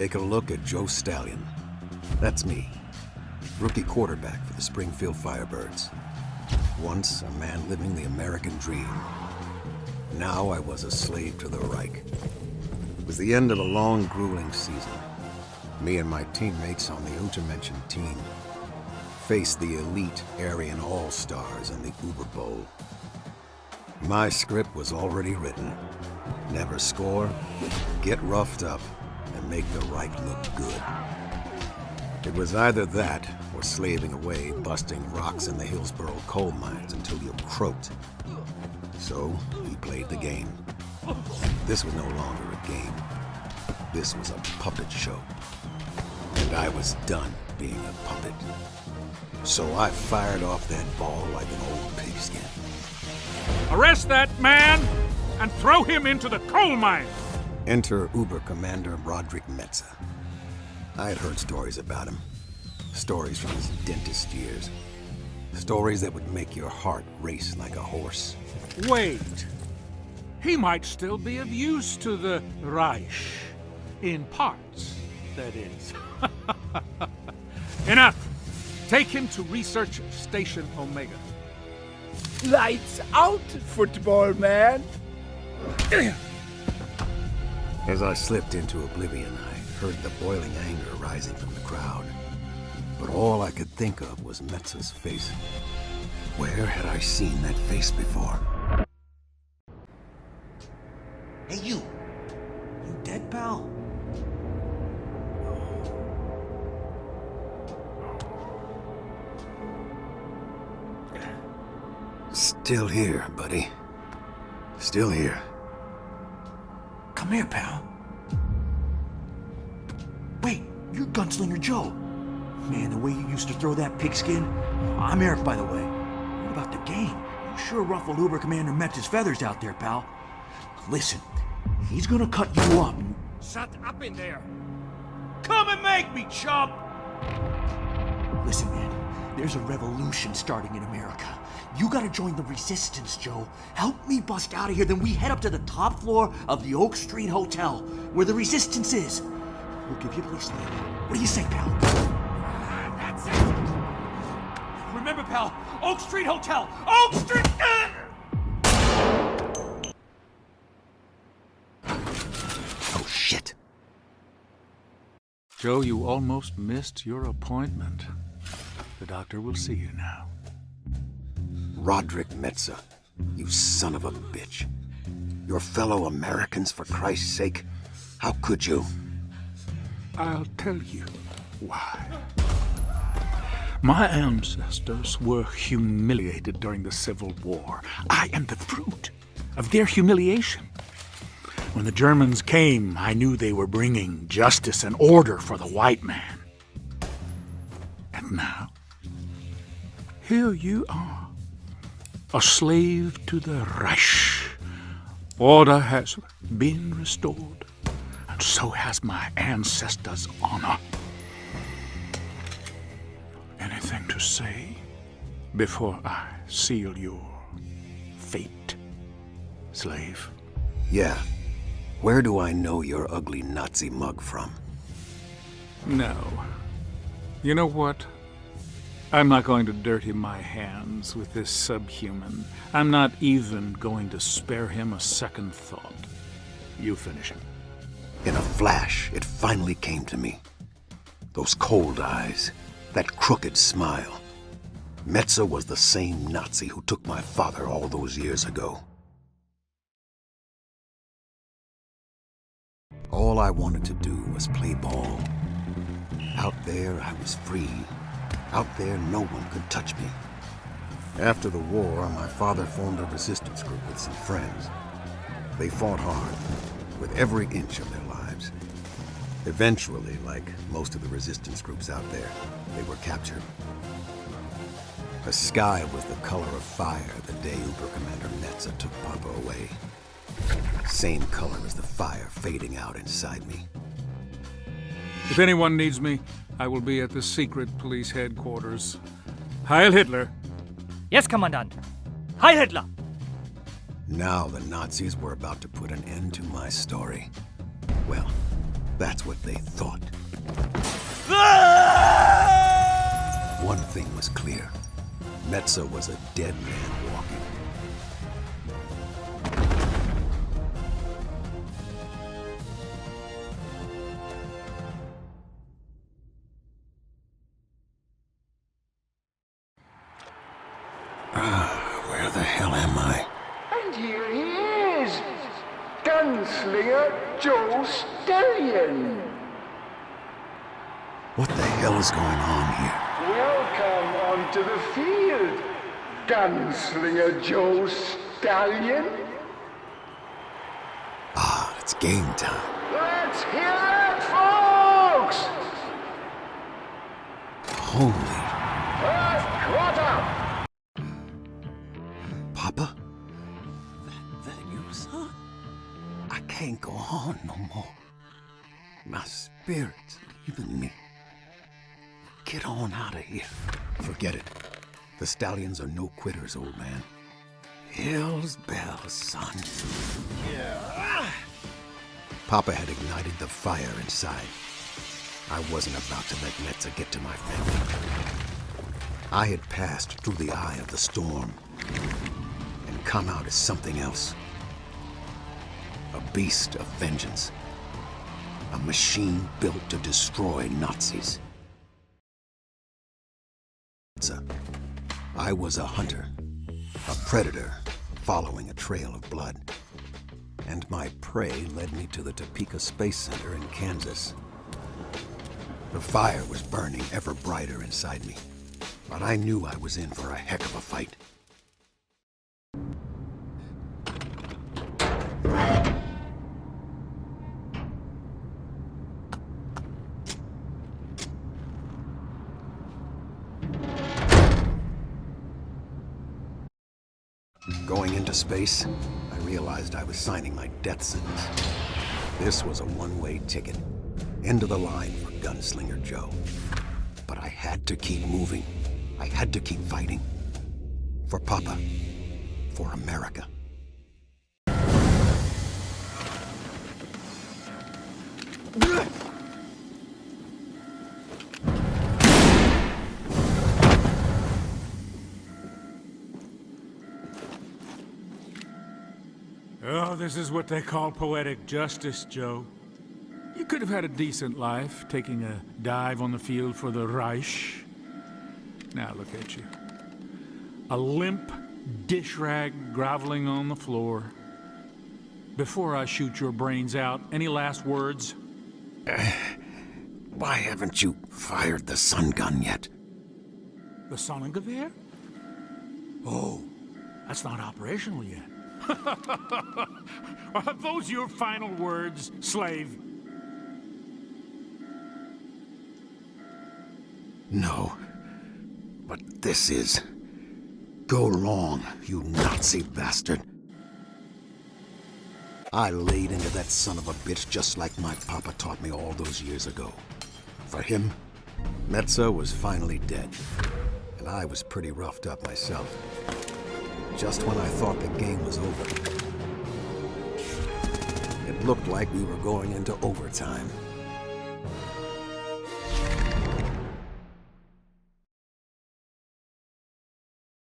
Take a look at Joe Stallion. That's me, rookie quarterback for the Springfield Firebirds. Once a man living the American dream. Now I was a slave to the Reich. It was the end of a long, grueling season. Me and my teammates on the Untermenschen team faced the elite Aryan All-Stars in the Uber Bowl. My script was already written. Never score, get roughed up, and make the Reich look good. It was either that or slaving away, busting rocks in the Hillsborough coal mines until you croaked. So he played the game. This was no longer a game. This was a puppet show. And I was done being a puppet. So I fired off that ball like an old pigskin. Arrest that man and throw him into the coal mine! Enter Uber Commander Roderick Metze. I had heard stories about him. Stories from his dentist years. Stories that would make your heart race like a horse. Wait. He might still be of use to the Reich. In parts, that is. Enough! Take him to Research Station Omega. Lights out, football man! As I slipped into oblivion, I heard the boiling anger rising from the crowd. But all I could think of was Metze's face. Where had I seen that face before? Hey, you! You dead, pal? Still here, buddy. Still here. Come here, pal. Wait, you're Gunslinger Joe. Man, the way you used to throw that pigskin. I'm Eric, by the way. What about the game? You sure ruffled Uber Commander Metz's feathers out there, pal. Listen, he's gonna cut you up. Shut up in there! Come and make me, chump! Listen, man, there's a revolution starting in America. You gotta join the resistance, Joe. Help me bust out of here, then we head up to the top floor of the Oak Street Hotel, where the resistance is. We'll give you a place to live. What do you say, pal? That's it! Remember, pal, Oak Street Hotel! Oak Street! Oh, shit. Joe, you almost missed your appointment. The doctor will see you now. Roderick Metze, you son of a bitch. Your fellow Americans, for Christ's sake. How could you? I'll tell you why. My ancestors were humiliated during the Civil War. I am the fruit of their humiliation. When the Germans came, I knew they were bringing justice and order for the white man. And now, here you are, a slave to the Reich. Order has been restored, and so has my ancestors' honor. Anything to say before I seal your fate, slave? Yeah. Where do I know your ugly Nazi mug from? No. You know what? I'm not going to dirty my hands with this subhuman. I'm not even going to spare him a second thought. You finish him. In a flash, it finally came to me. Those cold eyes, that crooked smile. Metze was the same Nazi who took my father all those years ago. All I wanted to do was play ball. Out there, I was free. Out there, no one could touch me. After the war, my father formed a resistance group with some friends. They fought hard, with every inch of their lives. Eventually, like most of the resistance groups out there, they were captured. The sky was the color of fire the day Uber Commander Metze took Papa away. Same color as the fire fading out inside me. If anyone needs me, I will be at the secret police headquarters. Heil Hitler! Yes, Commandant. Heil Hitler! Now the Nazis were about to put an end to my story. Well, That's what they thought. One thing was clear. Metza was a dead man walking. Where the hell am I? And here he is! Gunslinger Joe Stallion! What the hell is going on here? Welcome onto the field, Gunslinger Joe Stallion! Ah, it's game time. Let's hear it, folks! Holy... Quarter! Papa? That you, son? I can't go on no more. My spirit's leaving me. Get on out of here. Forget it. The Stallions are no quitters, old man. Hell's bells, son. Papa had ignited the fire inside. I wasn't about to let Metza get to my family. I had passed through the eye of the storm and come out as something else. A beast of vengeance. A machine built to destroy Nazis. I was a hunter, a predator, following a trail of blood. And my prey led me to the Topeka Space Center in Kansas. The fire was burning ever brighter inside me, but I knew I was in for a heck of a fight. Going into space, I realized I was signing my death sentence. This was a one-way ticket. End of the line for Gunslinger Joe. But I had to keep moving. I had to keep fighting. For Papa. For America. Oh, this is what they call poetic justice, Joe. You could have had a decent life, taking a dive on the field for the Reich. Now look at you. A limp dish rag groveling on the floor. Before I shoot your brains out, any last words? Why haven't you fired the sun gun yet? The Sonnengewehr? Oh, that's not operational yet. Are those your final words, slave? No. But this is... Go long, you Nazi bastard. I laid into that son of a bitch just like my papa taught me all those years ago. For him, Metza was finally dead. And I was pretty roughed up myself. Just when I thought the game was over. It looked like we were going into overtime.